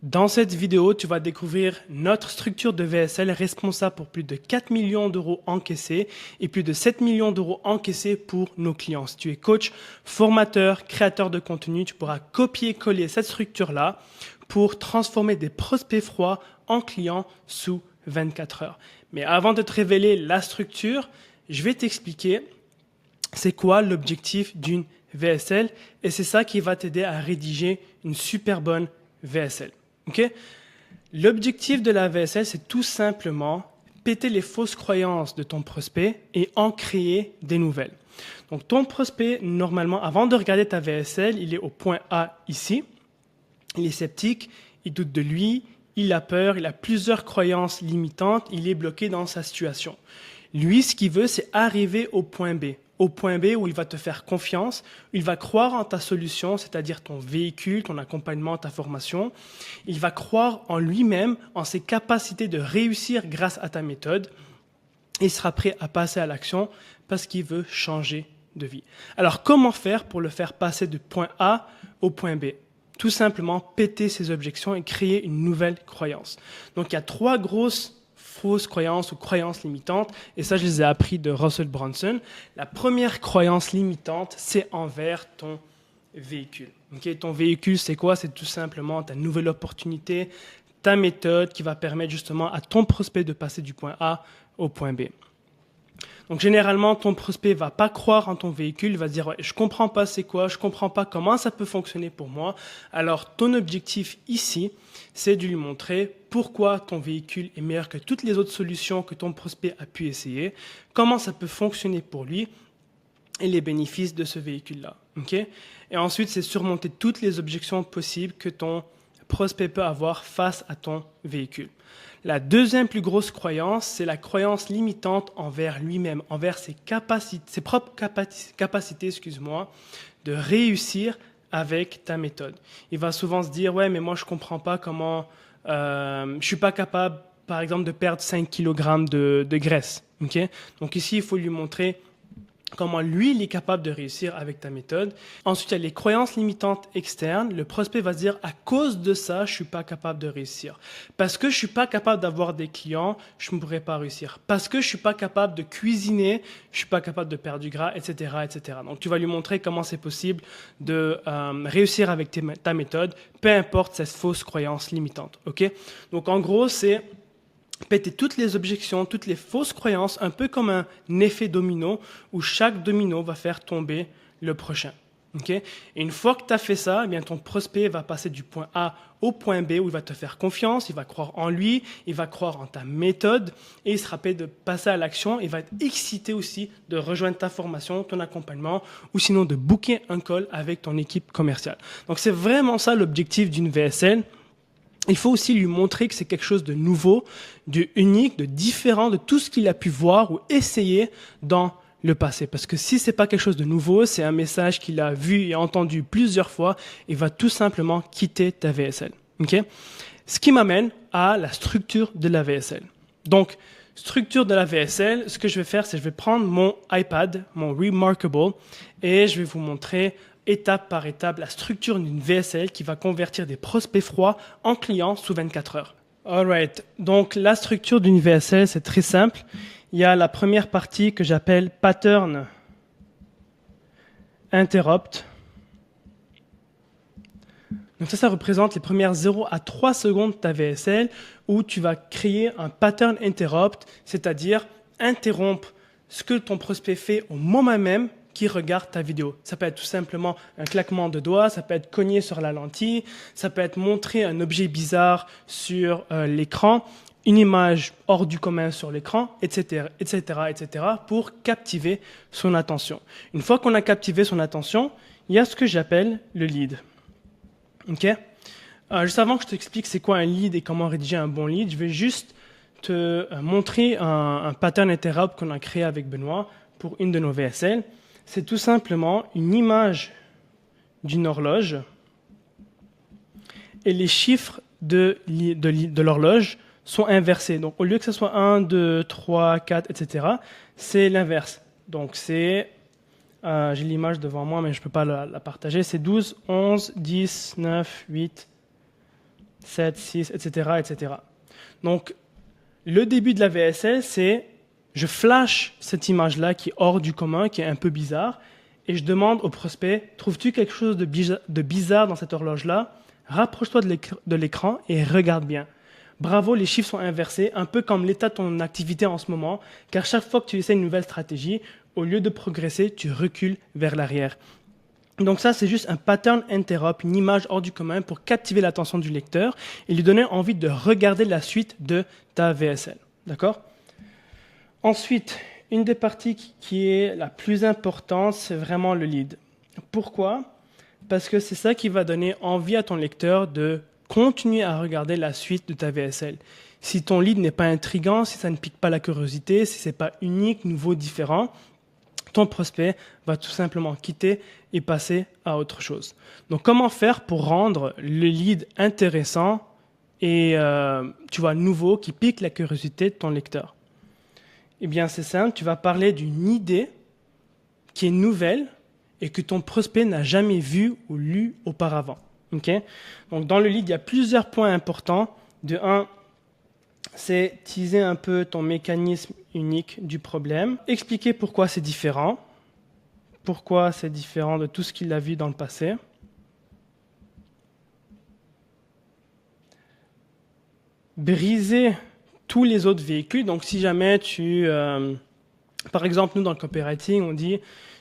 Dans cette vidéo, tu vas découvrir notre structure de VSL responsable pour plus de 4 millions d'euros encaissés et plus de 7 millions d'euros encaissés pour nos clients. Si tu es coach, formateur, créateur de contenu, tu pourras copier-coller cette structure-là pour transformer des prospects froids en clients sous 24 heures. Mais avant de te révéler la structure, je vais t'expliquer c'est quoi l'objectif d'une VSL et c'est ça qui va t'aider à rédiger une super bonne VSL. Okay? L'objectif de la VSL, c'est tout simplement péter les fausses croyances de ton prospect et en créer des nouvelles. Donc ton prospect, normalement, avant de regarder ta VSL, il est au point A ici. Il est sceptique, il doute de lui, il a peur, il a plusieurs croyances limitantes, il est bloqué dans sa situation. Lui, ce qu'il veut, c'est arriver au point B. Au point B où il va te faire confiance, il va croire en ta solution, c'est-à-dire ton véhicule, ton accompagnement, ta formation. Il va croire en lui-même, en ses capacités de réussir grâce à ta méthode. Et il sera prêt à passer à l'action parce qu'il veut changer de vie. Alors, comment faire pour le faire passer du point A au point B ? Tout simplement péter ses objections et créer une nouvelle croyance. Donc, il y a 3 grosses fausses croyances ou croyances limitantes, et ça je les ai appris de Russell Brunson. La première croyance limitante, c'est envers ton véhicule. Okay? Ton véhicule, c'est quoi? C'est tout simplement ta nouvelle opportunité, ta méthode qui va permettre justement à ton prospect de passer du point A au point B. Donc généralement, ton prospect va pas croire en ton véhicule, il va se dire ouais, je comprends pas c'est quoi, je comprends pas comment ça peut fonctionner pour moi. Alors ton objectif ici, c'est de lui montrer pourquoi ton véhicule est meilleur que toutes les autres solutions que ton prospect a pu essayer, comment ça peut fonctionner pour lui et les bénéfices de ce véhicule-là. Okay? Et ensuite, c'est surmonter toutes les objections possibles que ton prospect peut avoir face à ton véhicule. La deuxième plus grosse croyance, c'est la croyance limitante envers lui-même, envers ses propres capacités, de réussir avec ta méthode. Il va souvent se dire, ouais, mais moi je comprends pas comment, je suis pas capable, par exemple, de perdre 5 kg de graisse. Okay? Donc ici, il faut lui montrer comment lui, il est capable de réussir avec ta méthode. Ensuite, il y a les croyances limitantes externes. Le prospect va se dire, à cause de ça, je suis pas capable de réussir. Parce que je suis pas capable d'avoir des clients, je ne pourrai pas réussir. Parce que je suis pas capable de cuisiner, je suis pas capable de perdre du gras, etc., etc. Donc, tu vas lui montrer comment c'est possible de réussir avec ta méthode, peu importe cette fausse croyance limitante. Ok? Donc, en gros, c'est péter toutes les objections, toutes les fausses croyances, un peu comme un effet domino, où chaque domino va faire tomber le prochain. Okay? Et une fois que tu as fait ça, eh bien, ton prospect va passer du point A au point B, où il va te faire confiance, il va croire en lui, il va croire en ta méthode, et il sera prêt de passer à l'action, il va être excité aussi de rejoindre ta formation, ton accompagnement, ou sinon de booker un call avec ton équipe commerciale. Donc c'est vraiment ça l'objectif d'une VSL. Il faut aussi lui montrer que c'est quelque chose de nouveau, de unique, de différent de tout ce qu'il a pu voir ou essayer dans le passé. Parce que si c'est pas quelque chose de nouveau, c'est un message qu'il a vu et entendu plusieurs fois, il va tout simplement quitter ta VSL. Okay? Ce qui m'amène à la structure de la VSL. Donc, structure de la VSL, ce que je vais faire, c'est que je vais prendre mon iPad, mon Remarkable, et je vais vous montrer étape par étape la structure d'une VSL qui va convertir des prospects froids en clients sous 24 heures. Alright, donc la structure d'une VSL, c'est très simple. Il y a la première partie que j'appelle Pattern Interrupt. Donc ça représente les premières 0 à 3 secondes de ta VSL où tu vas créer un Pattern Interrupt, c'est-à-dire interrompre ce que ton prospect fait au moment même qui regarde ta vidéo. Ça peut être tout simplement un claquement de doigts, ça peut être cogner sur la lentille, ça peut être montrer un objet bizarre sur l'écran, une image hors du commun sur l'écran, etc., etc., etc., pour captiver son attention. Une fois qu'on a captivé son attention, il y a ce que j'appelle le lead. Okay? Juste avant que je t'explique c'est quoi un lead et comment rédiger un bon lead, je vais juste te montrer un pattern interrupt qu'on a créé avec Benoît pour une de nos VSL. C'est tout simplement une image d'une horloge et les chiffres de l'horloge sont inversés. Donc, au lieu que ce soit 1, 2, 3, 4, etc., c'est l'inverse. Donc, c'est, j'ai l'image devant moi, mais je ne peux pas la partager, c'est 12, 11, 10, 9, 8, 7, 6, etc., etc. Donc, le début de la VSL, c'est je flash cette image-là qui est hors du commun, qui est un peu bizarre, et je demande au prospect, trouves-tu quelque chose de bizarre dans cette horloge-là? Rapproche-toi de l'écran et regarde bien. Bravo, les chiffres sont inversés, un peu comme l'état de ton activité en ce moment, car chaque fois que tu essaies une nouvelle stratégie, au lieu de progresser, tu recules vers l'arrière. Donc ça, c'est juste un pattern interrupt, une image hors du commun pour captiver l'attention du lecteur et lui donner envie de regarder la suite de ta VSL. D'accord? Ensuite, une des parties qui est la plus importante, c'est vraiment le lead. Pourquoi? Parce que c'est ça qui va donner envie à ton lecteur de continuer à regarder la suite de ta VSL. Si ton lead n'est pas intriguant, si ça ne pique pas la curiosité, si ce n'est pas unique, nouveau, différent, ton prospect va tout simplement quitter et passer à autre chose. Donc, comment faire pour rendre le lead intéressant et nouveau, qui pique la curiosité de ton lecteur? Eh bien, c'est simple, tu vas parler d'une idée qui est nouvelle et que ton prospect n'a jamais vue ou lue auparavant. Okay? Donc, dans le lead, il y a plusieurs points importants. De un, c'est teaser un peu ton mécanisme unique du problème, expliquer pourquoi c'est différent de tout ce qu'il a vu dans le passé. Briser tous les autres véhicules. Donc, si jamais par exemple, nous, dans le copywriting, on dit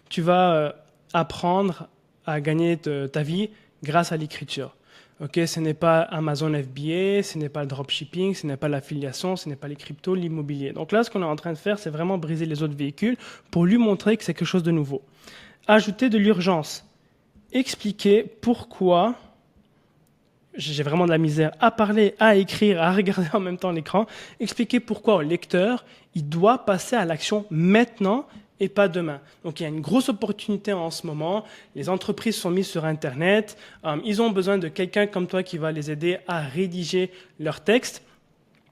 tu vas apprendre à gagner ta vie grâce à l'écriture. Okay, ce n'est pas Amazon FBA, ce n'est pas le dropshipping, ce n'est pas l'affiliation, ce n'est pas les cryptos, l'immobilier. Donc là, ce qu'on est en train de faire, c'est vraiment briser les autres véhicules pour lui montrer que c'est quelque chose de nouveau. Ajouter de l'urgence. Expliquer pourquoi j'ai vraiment de la misère à parler, à écrire, à regarder en même temps l'écran. Expliquer pourquoi au lecteur, il doit passer à l'action maintenant et pas demain. Donc il y a une grosse opportunité en ce moment. Les entreprises sont mises sur Internet. Ils ont besoin de quelqu'un comme toi qui va les aider à rédiger leur texte.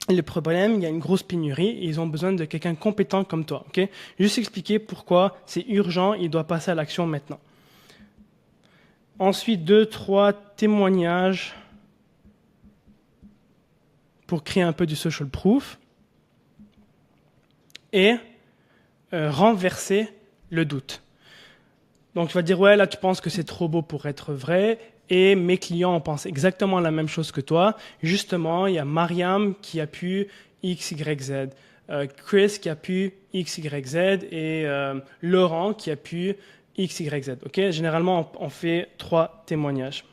Le problème, il y a une grosse pénurie et ils ont besoin de quelqu'un compétent comme toi. Okay? Juste expliquer pourquoi c'est urgent, il doit passer à l'action maintenant. Ensuite, 2-3 témoignages pour créer un peu du social proof et renverser le doute. Donc tu vas dire, ouais, là tu penses que c'est trop beau pour être vrai et mes clients pensent exactement la même chose que toi. Justement, il y a Mariam qui a pu X, Y, Z, Chris qui a pu X, Y, Z et Laurent qui a pu X, Y, Z. Okay? Généralement, on fait 3 témoignages.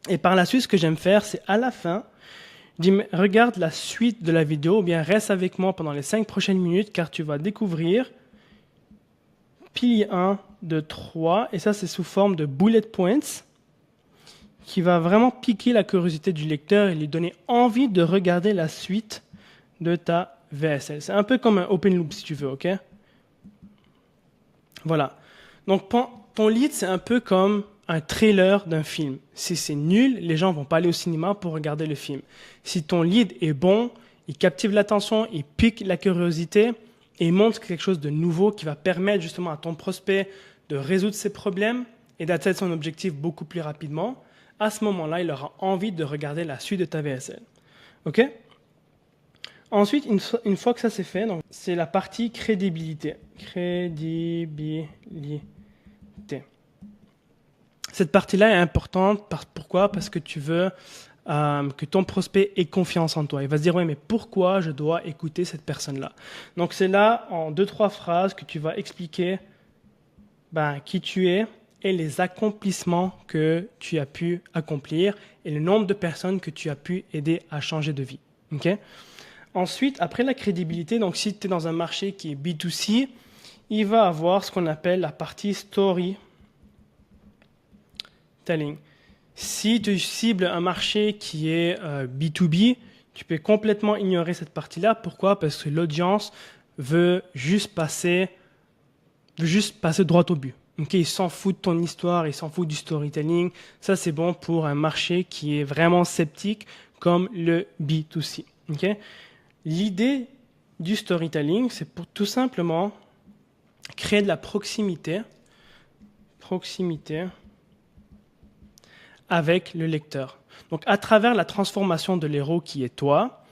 Et par la suite, ce que j'aime faire, c'est à la fin, regarde la suite de la vidéo ou bien reste avec moi pendant les 5 prochaines minutes car tu vas découvrir pilier 1, 2, 3 et ça c'est sous forme de bullet points qui va vraiment piquer la curiosité du lecteur et lui donner envie de regarder la suite de ta VSL. C'est un peu comme un open loop si tu veux, ok? Voilà. Donc ton lead c'est un peu comme un trailer d'un film. Si c'est nul, les gens vont pas aller au cinéma pour regarder le film. Si ton lead est bon, il captive l'attention, il pique la curiosité et il montre quelque chose de nouveau qui va permettre justement à ton prospect de résoudre ses problèmes et d'atteindre son objectif beaucoup plus rapidement, à ce moment-là, il aura envie de regarder la suite de ta VSL. OK? Ensuite, une fois que ça c'est fait, donc, c'est la partie crédibilité. Crédibilité. Cette partie-là est importante. Pourquoi? Parce que tu veux que ton prospect ait confiance en toi. Il va se dire, oui, mais pourquoi je dois écouter cette personne-là? Donc c'est là, en 2-3 phrases, que tu vas expliquer qui tu es et les accomplissements que tu as pu accomplir et le nombre de personnes que tu as pu aider à changer de vie. Okay? Ensuite, après la crédibilité, donc si tu es dans un marché qui est B2C, il va avoir ce qu'on appelle la partie story. Si tu cibles un marché qui est B2B, tu peux complètement ignorer cette partie-là. Pourquoi? Parce que l'audience veut juste passer droit au but. Okay? Ils s'en foutent de ton histoire, ils s'en foutent du storytelling. Ça, c'est bon pour un marché qui est vraiment sceptique comme le B2C. Okay? L'idée du storytelling, c'est pour tout simplement créer de la proximité avec le lecteur. Donc, à travers la transformation de l'héros qui est toi,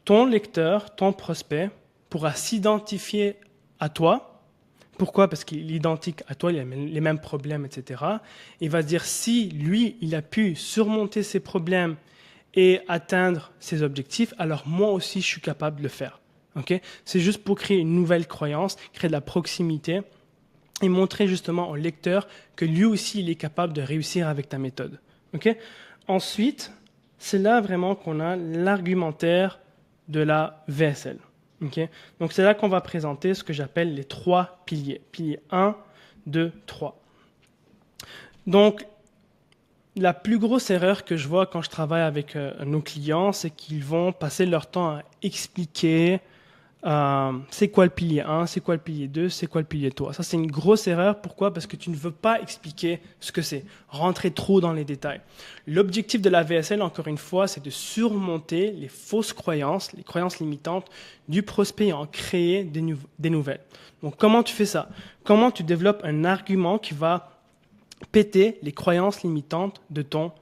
ton lecteur, ton prospect pourra s'identifier à toi. Pourquoi? Parce qu'il est identique à toi, il a les mêmes problèmes, etc. Il va se dire, si lui, il a pu surmonter ses problèmes et atteindre ses objectifs, alors moi aussi, je suis capable de le faire. Okay? C'est juste pour créer une nouvelle croyance, créer de la proximité et montrer justement au lecteur que lui aussi, il est capable de réussir avec ta méthode. Okay? Ensuite, c'est là vraiment qu'on a l'argumentaire de la VSL. Okay? Donc c'est là qu'on va présenter ce que j'appelle les 3 piliers. Pilier 1, 2, 3. Donc, la plus grosse erreur que je vois quand je travaille avec nos clients, c'est qu'ils vont passer leur temps à expliquer c'est quoi le pilier 1, c'est quoi le pilier 2, c'est quoi le pilier 3. Ça, c'est une grosse erreur. Pourquoi? Parce que tu ne veux pas expliquer ce que c'est, rentrer trop dans les détails. L'objectif de la VSL, encore une fois, c'est de surmonter les fausses croyances, les croyances limitantes du prospect et en créer des nouvelles. Donc, comment tu fais ça? Comment tu développes un argument qui va péter les croyances limitantes de ton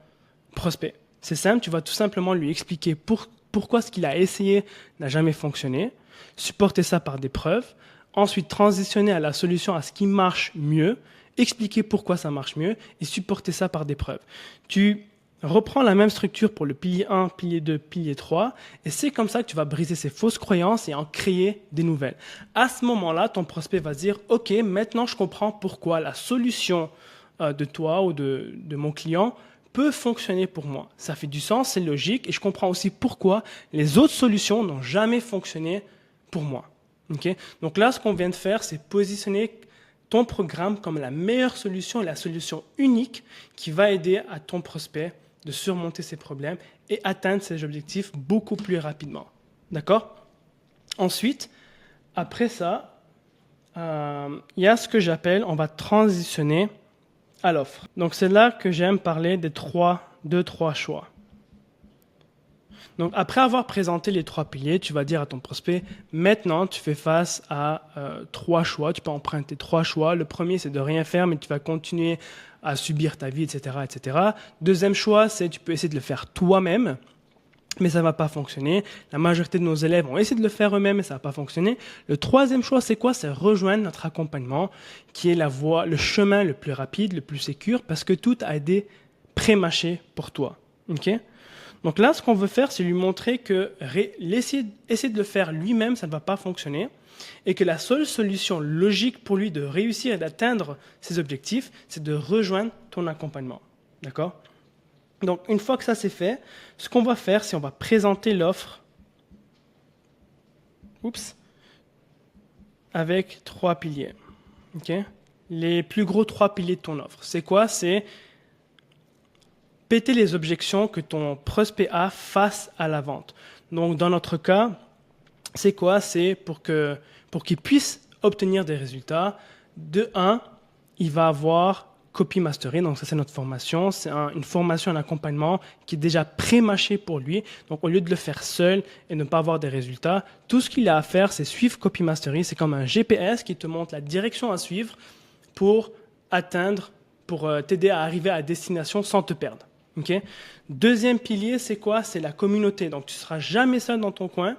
prospect? C'est simple, tu vas tout simplement lui expliquer pourquoi ce qu'il a essayé n'a jamais fonctionné, supporter ça par des preuves, ensuite transitionner à la solution, à ce qui marche mieux, expliquer pourquoi ça marche mieux et supporter ça par des preuves. Tu reprends la même structure pour le pilier 1, pilier 2, pilier 3 et c'est comme ça que tu vas briser ces fausses croyances et en créer des nouvelles. À ce moment-là, ton prospect va se dire « Ok, maintenant je comprends pourquoi la solution de toi ou de mon client peut fonctionner pour moi. Ça fait du sens, c'est logique et je comprends aussi pourquoi les autres solutions n'ont jamais fonctionné pour moi. Okay? Donc là, ce qu'on vient de faire, c'est positionner ton programme comme la meilleure solution et la solution unique qui va aider à ton prospect de surmonter ses problèmes et atteindre ses objectifs beaucoup plus rapidement. D'accord? Ensuite, après ça, il y a ce que j'appelle, on va transitionner à l'offre. Donc c'est là que j'aime parler des 3 choix. Donc après avoir présenté les 3 piliers, tu vas dire à ton prospect, maintenant tu fais face à 3 choix, tu peux emprunter 3 choix. Le premier c'est de rien faire, mais tu vas continuer à subir ta vie, etc., etc. Deuxième choix, c'est tu peux essayer de le faire toi-même, mais ça ne va pas fonctionner. La majorité de nos élèves ont essayé de le faire eux-mêmes, mais ça ne va pas fonctionner. Le troisième choix, c'est quoi? C'est rejoindre notre accompagnement, qui est la voie, le chemin le plus rapide, le plus sécure, parce que tout a été pré-mâché pour toi. Okay? Donc là, ce qu'on veut faire, c'est lui montrer que essayer de le faire lui-même, ça ne va pas fonctionner, et que la seule solution logique pour lui de réussir et d'atteindre ses objectifs, c'est de rejoindre ton accompagnement. D'accord? Donc, une fois que ça c'est fait, ce qu'on va faire, c'est on va présenter l'offre avec 3 piliers. Okay? Les plus gros 3 piliers de ton offre. C'est quoi? C'est péter les objections que ton prospect a face à la vente. Donc, dans notre cas, c'est quoi? C'est pour qu'il puisse obtenir des résultats. De 1, il va avoir copy mastery, donc ça c'est notre formation, c'est une formation, un accompagnement qui est déjà pré-mâché pour lui, donc au lieu de le faire seul et ne pas avoir des résultats, tout ce qu'il a à faire c'est suivre copy mastery, c'est comme un GPS qui te montre la direction à suivre pour t'aider à arriver à destination sans te perdre. Okay? Deuxième pilier, c'est quoi? C'est la communauté, donc tu ne seras jamais seul dans ton coin.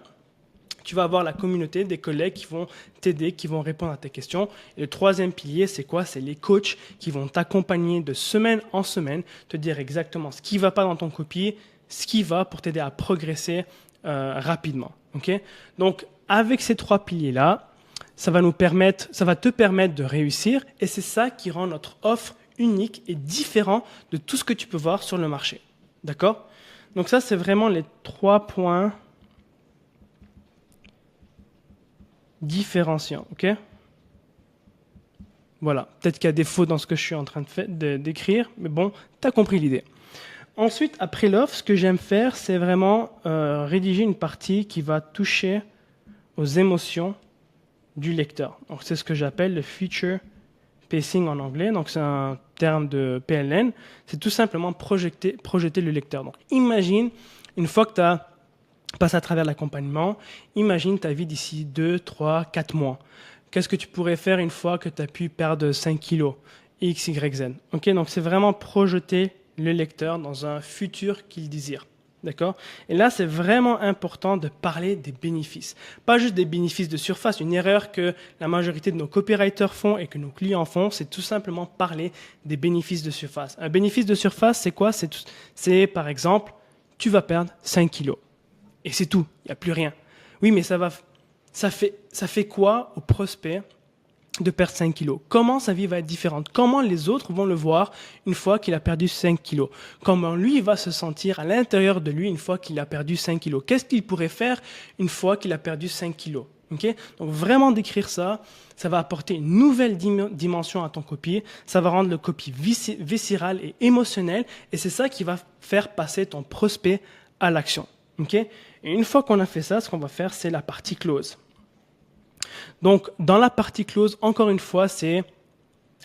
Tu vas avoir la communauté, des collègues qui vont t'aider, qui vont répondre à tes questions. Et le troisième pilier, c'est quoi? C'est les coachs qui vont t'accompagner de semaine en semaine, te dire exactement ce qui ne va pas dans ton copie, ce qui va pour t'aider à progresser rapidement. Okay? Donc, avec ces 3 piliers-là, ça va te permettre de réussir et c'est ça qui rend notre offre unique et différent de tout ce que tu peux voir sur le marché. D'accord? Donc ça, c'est vraiment les 3 points différenciant, ok? Voilà, peut-être qu'il y a des fautes dans ce que je suis en train d'écrire, mais bon, tu as compris l'idée. Ensuite, après l'offre, ce que j'aime faire, c'est vraiment rédiger une partie qui va toucher aux émotions du lecteur. Donc, c'est ce que j'appelle le feature pacing en anglais, donc c'est un terme de PLN. C'est tout simplement projeter le lecteur. Donc, imagine, une fois que tu as passe à travers l'accompagnement, imagine ta vie d'ici 2, 3, 4 mois. Qu'est-ce que tu pourrais faire une fois que tu as pu perdre 5 kilos? X, Y, Z. Okay, donc c'est vraiment projeter le lecteur dans un futur qu'il désire. D'accord? Et là, c'est vraiment important de parler des bénéfices. Pas juste des bénéfices de surface. Une erreur que la majorité de nos copywriters font et que nos clients font, c'est tout simplement parler des bénéfices de surface. Un bénéfice de surface, c'est quoi? C'est par exemple, tu vas perdre 5 kilos. Et c'est tout. Il n'y a plus rien. Oui, mais ça fait quoi au prospect de perdre 5 kilos? Comment sa vie va être différente? Comment les autres vont le voir une fois qu'il a perdu 5 kilos? Comment lui va se sentir à l'intérieur de lui une fois qu'il a perdu 5 kilos? Qu'est-ce qu'il pourrait faire une fois qu'il a perdu 5 kilos? Okay? Donc vraiment d'écrire ça, ça va apporter une nouvelle dimension à ton copy, ça va rendre le copy viscéral et émotionnel, et c'est ça qui va faire passer ton prospect à l'action. Okay? Et une fois qu'on a fait ça, ce qu'on va faire, c'est la partie close. Donc, dans la partie close, encore une fois, c'est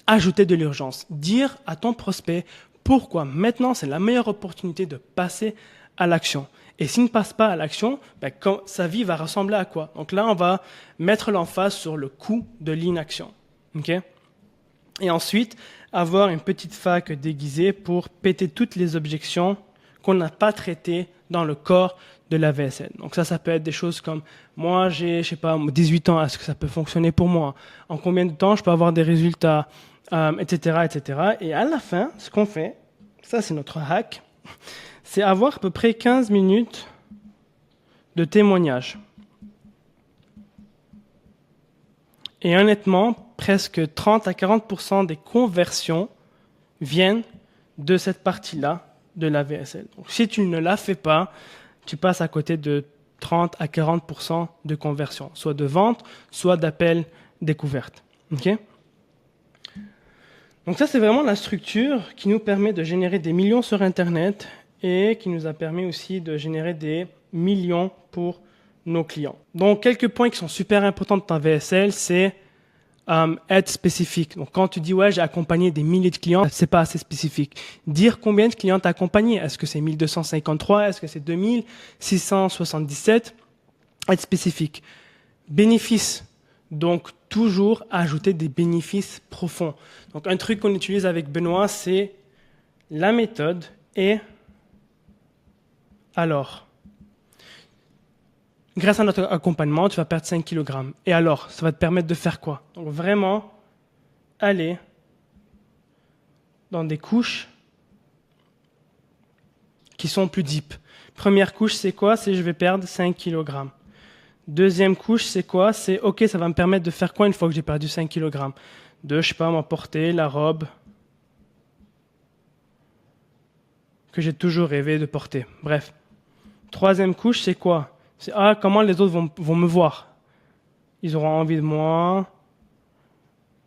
ajouter de l'urgence. Dire à ton prospect pourquoi maintenant c'est la meilleure opportunité de passer à l'action. Et s'il ne passe pas à l'action, sa vie va ressembler à quoi? Donc là, on va mettre l'emphase sur le coût de l'inaction. Okay? Et ensuite, avoir une petite fac déguisée pour péter toutes les objections qu'on n'a pas traitées dans le corps de la VSL. Donc ça peut être des choses comme moi j'ai, 18 ans, est-ce que ça peut fonctionner pour moi? En combien de temps je peux avoir des résultats, etc., etc. Et à la fin, ce qu'on fait, ça c'est notre hack, c'est avoir à peu près 15 minutes de témoignage. Et honnêtement, presque 30 à 40% des conversions viennent de cette partie-là de la VSL. Donc si tu ne la fais pas, tu passes à côté de 30 à 40% de conversion, soit de vente, soit d'appel découverte. Okay? Donc ça, c'est vraiment la structure qui nous permet de générer des millions sur Internet et qui nous a permis aussi de générer des millions pour nos clients. Donc, quelques points qui sont super importants dans ta VSL, c'est être spécifique. Donc, quand tu dis, ouais, j'ai accompagné des milliers de clients, c'est pas assez spécifique. Dire combien de clients tu as accompagné. Est-ce que c'est 1253? Est-ce que c'est 2677? Être spécifique. Bénéfices. Donc, toujours ajouter des bénéfices profonds. Donc, un truc qu'on utilise avec Benoît, c'est la méthode et alors. Grâce à notre accompagnement, tu vas perdre 5 kg. Et alors, ça va te permettre de faire quoi? Donc vraiment, aller dans des couches qui sont plus deep. Première couche, c'est quoi? C'est je vais perdre 5 kg. Deuxième couche, c'est quoi? C'est ok, ça va me permettre de faire quoi une fois que j'ai perdu 5 kg? De, je sais pas, m'emporter la robe que j'ai toujours rêvé de porter. Bref. Troisième couche, c'est quoi? C'est comment les autres vont me voir. Ils auront envie de moi.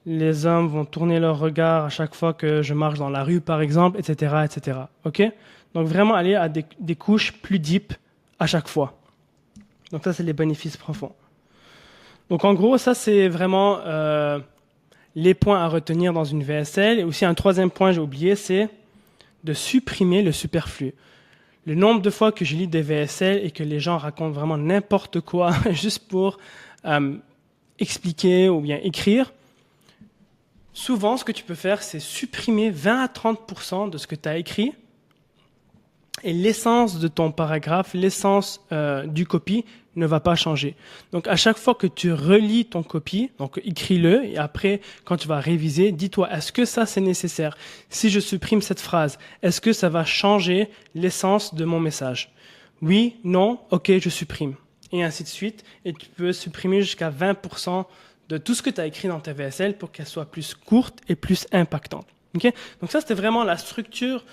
Les hommes vont tourner leur regard à chaque fois que je marche dans la rue, par exemple, etc., etc. Ok? Donc vraiment aller à des couches plus deep à chaque fois. Donc ça, c'est les bénéfices profonds. Donc en gros, ça, c'est vraiment les points à retenir dans une VSL. Et aussi un troisième point, j'ai oublié, c'est de supprimer le superflu. Le nombre de fois que je lis des VSL et que les gens racontent vraiment n'importe quoi juste pour expliquer ou bien écrire, souvent ce que tu peux faire, c'est supprimer 20 à 30% de ce que tu as écrit et l'essence de ton paragraphe, l'essence du copy ne va pas changer. Donc à chaque fois que tu relis ton copy, donc écris-le et après quand tu vas réviser, dis-toi est-ce que ça c'est nécessaire? Si je supprime cette phrase, est-ce que ça va changer l'essence de mon message? Oui, non, ok, je supprime. Et ainsi de suite. Et tu peux supprimer jusqu'à 20% de tout ce que tu as écrit dans ta VSL pour qu'elle soit plus courte et plus impactante. Okay? Donc ça c'était vraiment la structure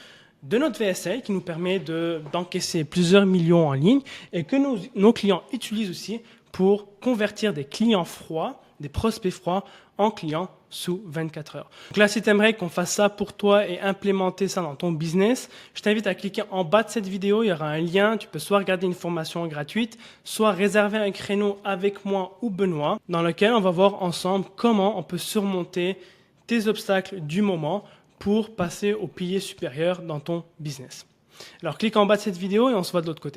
de notre VSL qui nous permet d'encaisser plusieurs millions en ligne et que nos clients utilisent aussi pour convertir des clients froids, des prospects froids en clients sous 24 heures. Donc là, si tu aimerais qu'on fasse ça pour toi et implémenter ça dans ton business, je t'invite à cliquer en bas de cette vidéo, il y aura un lien, tu peux soit regarder une formation gratuite, soit réserver un créneau avec moi ou Benoît, dans lequel on va voir ensemble comment on peut surmonter tes obstacles du moment pour passer au pilier supérieur dans ton business. Alors clique en bas de cette vidéo et on se voit de l'autre côté.